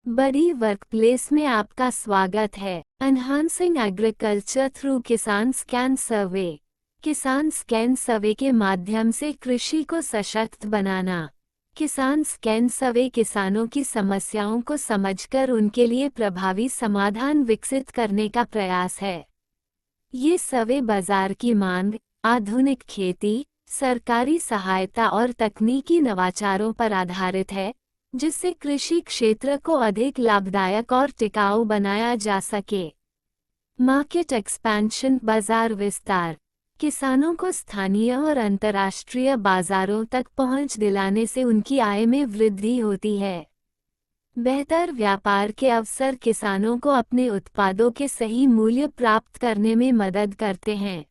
बड़ी वर्कप्लेस में आपका स्वागत है। एनहांसिंग एग्रीकल्चर थ्रू किसान स्कैन सर्वे। किसान स्कैन सर्वे के माध्यम से कृषि को सशक्त बनाना। किसान स्कैन सर्वे किसानों की समस्याओं को समझकर उनके लिए प्रभावी समाधान विकसित करने का प्रयास है। ये सर्वे बाजार की मांग, आधुनिक खेती, सरकारी सहायता और तकनीकी नवाचारों पर आधारित है, जिससे कृषि क्षेत्र को अधिक लाभदायक और टिकाऊ बनाया जा सके। मार्केट एक्सपेंशन, बाजार विस्तार। किसानों को स्थानीय और अंतर्राष्ट्रीय बाजारों तक पहुंच दिलाने से उनकी आय में वृद्धि होती है। बेहतर व्यापार के अवसर किसानों को अपने उत्पादों के सही मूल्य प्राप्त करने में मदद करते हैं।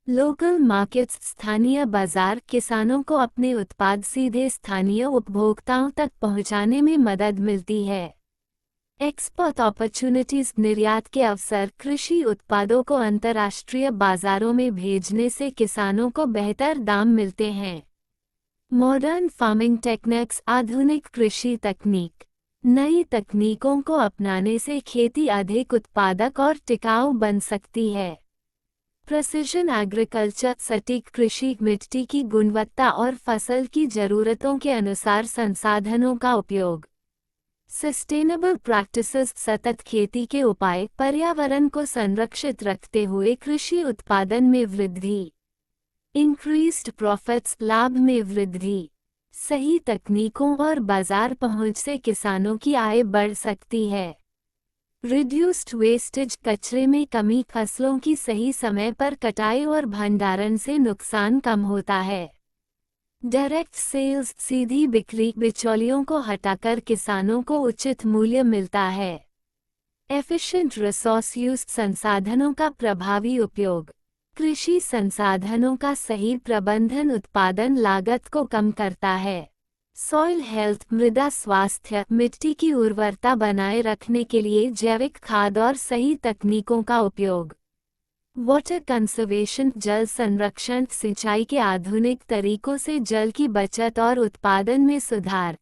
लोकल मार्केट्स, स्थानीय बाजार किसानों को अपने उत्पाद सीधे स्थानीय उपभोक्ताओं तक पहुंचाने में मदद मिलती है। एक्सपोर्ट अपॉर्चुनिटीज, निर्यात के अवसर कृषि उत्पादों को अंतर्राष्ट्रीय बाजारों में भेजने से किसानों को बेहतर दाम मिलते हैं। मॉडर्न फार्मिंग टेक्निक्स, आधुनिक कृषि तकनीक। नई तकनीकों को अपनाने से खेती अधिक उत्पादक और टिकाऊ बन सकती है। प्रिसिजन एग्रीकल्चर, सटीक कृषि, मिट्टी की गुणवत्ता और फसल की ज़रूरतों के अनुसार संसाधनों का उपयोग। सस्टेनेबल प्रैक्टिसेस, सतत खेती के उपाय, पर्यावरण को संरक्षित रखते हुए कृषि उत्पादन में वृद्धि। इंक्रीज्ड प्रॉफिट्स, लाभ में वृद्धि। सही तकनीकों और बाजार पहुंच से किसानों की आय बढ़ सकती है। रिड्यूस्ड वेस्टेज, कचरे में कमी, फसलों की सही समय पर कटाई और भंडारण से नुकसान कम होता है। डायरेक्ट सेल्स, सीधी बिक्री, बिचौलियों को हटाकर किसानों को उचित मूल्य मिलता है। एफिशिएंट रिसोर्स यूज, संसाधनों का प्रभावी उपयोग। कृषि संसाधनों का सही प्रबंधन उत्पादन लागत को कम करता है। सॉइल हेल्थ, मृदा स्वास्थ्य, मिट्टी की उर्वरता बनाए रखने के लिए जैविक खाद और सही तकनीकों का उपयोग। वाटर कंजर्वेशन, जल संरक्षण, सिंचाई के आधुनिक तरीकों से जल की बचत और उत्पादन में सुधार।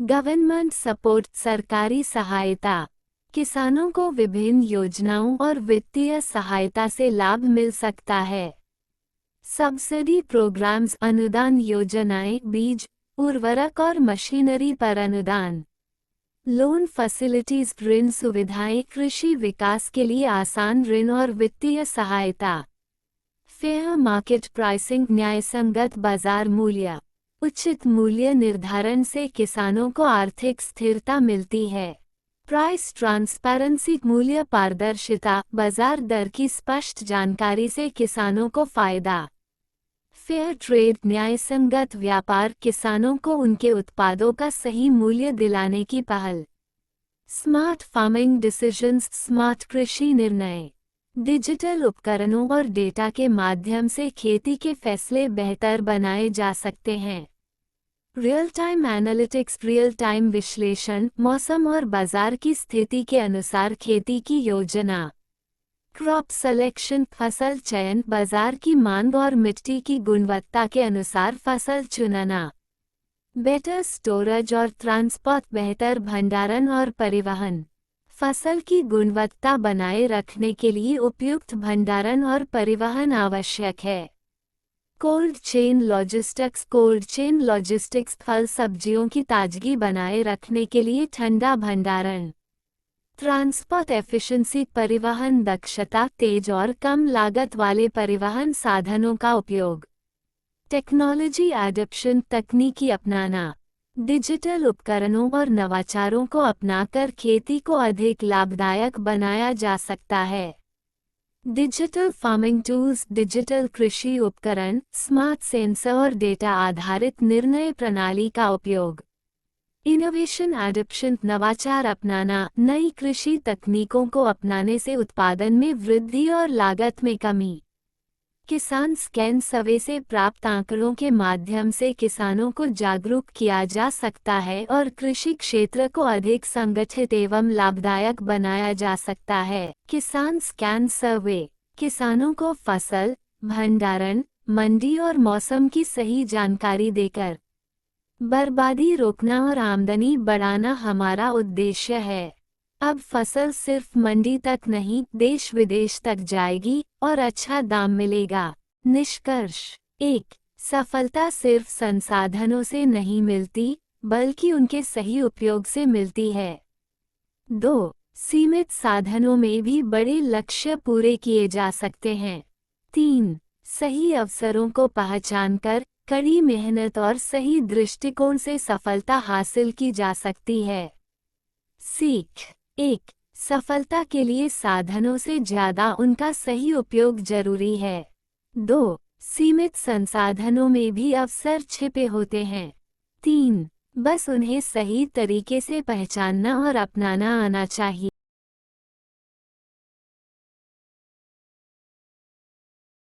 गवर्नमेंट सपोर्ट, सरकारी सहायता। किसानों को विभिन्न योजनाओं और वित्तीय सहायता से लाभ मिल सकता है। सब्सिडी प्रोग्राम्स, अनुदान योजनाएं, बीज, उर्वरक और मशीनरी पर अनुदान। लोन फैसिलिटीज, ऋण सुविधाएं, कृषि विकास के लिए आसान ऋण और वित्तीय सहायता। फेयर मार्केट प्राइसिंग, न्यायसंगत बाजार मूल्य। उचित मूल्य निर्धारण से किसानों को आर्थिक स्थिरता मिलती है। प्राइस ट्रांसपेरेंसी, मूल्य पारदर्शिता, बाजार दर की स्पष्ट जानकारी से किसानों को फायदा। फेयर ट्रेड, न्यायसंगत व्यापार, किसानों को उनके उत्पादों का सही मूल्य दिलाने की पहल। स्मार्ट फार्मिंग डिसीजंस, स्मार्ट कृषि निर्णय। डिजिटल उपकरणों और डेटा के माध्यम से खेती के फैसले बेहतर बनाए जा सकते हैं। Real time analytics, real time विश्लेषण, मौसम और बाजार की स्थिति के अनुसार खेती की योजना। क्रॉप सिलेक्शन, फसल चयन, बाजार की मांग और मिट्टी की गुणवत्ता के अनुसार फसल चुनना। बेटर स्टोरेज और ट्रांसपोर्ट, बेहतर भंडारण और परिवहन। फसल की गुणवत्ता बनाए रखने के लिए उपयुक्त भंडारण और परिवहन आवश्यक है। Cold chain logistics, cold chain logistics, फल सब्जियों की ताजगी बनाए रखने के लिए ठंडा भंडारण। ट्रांसपोर्ट एफिशिएंसी, परिवहन दक्षता, तेज और कम लागत वाले परिवहन साधनों का उपयोग। टेक्नोलॉजी एडॉप्शन, तकनीकी अपनाना। डिजिटल उपकरणों और नवाचारों को अपनाकर खेती को अधिक लाभदायक बनाया जा सकता है। डिजिटल फार्मिंग टूल्स, डिजिटल कृषि उपकरण, स्मार्ट सेंसर और डेटा आधारित निर्णय प्रणाली का उपयोग। इनोवेशन एडॉप्शन, नवाचार अपनाना, नई कृषि तकनीकों को अपनाने से उत्पादन में वृद्धि और लागत में कमी। किसान स्कैन सर्वे से प्राप्त आंकड़ों के माध्यम से किसानों को जागरूक किया जा सकता है और कृषि क्षेत्र को अधिक संगठित एवं लाभदायक बनाया जा सकता है। किसान स्कैन सर्वे किसानों को फसल, भंडारण, मंडी और मौसम की सही जानकारी देकर बर्बादी रोकना और आमदनी बढ़ाना हमारा उद्देश्य है। अब फसल सिर्फ मंडी तक नहीं, देश विदेश तक जाएगी और अच्छा दाम मिलेगा। निष्कर्ष 1. सफलता सिर्फ संसाधनों से नहीं मिलती, बल्कि उनके सही उपयोग से मिलती है। 2. सीमित साधनों में भी बड़े लक्ष्य पूरे किए जा सकते हैं। 3. सही अवसरों को पहचानकर कड़ी मेहनत और सही दृष्टिकोण से सफलता हासिल की जा सकती है। सीख 1. सफलता के लिए साधनों से ज्यादा उनका सही उपयोग जरूरी है। 2. सीमित संसाधनों में भी अवसर छिपे होते हैं। 3. बस उन्हें सही तरीके से पहचानना और अपनाना आना चाहिए।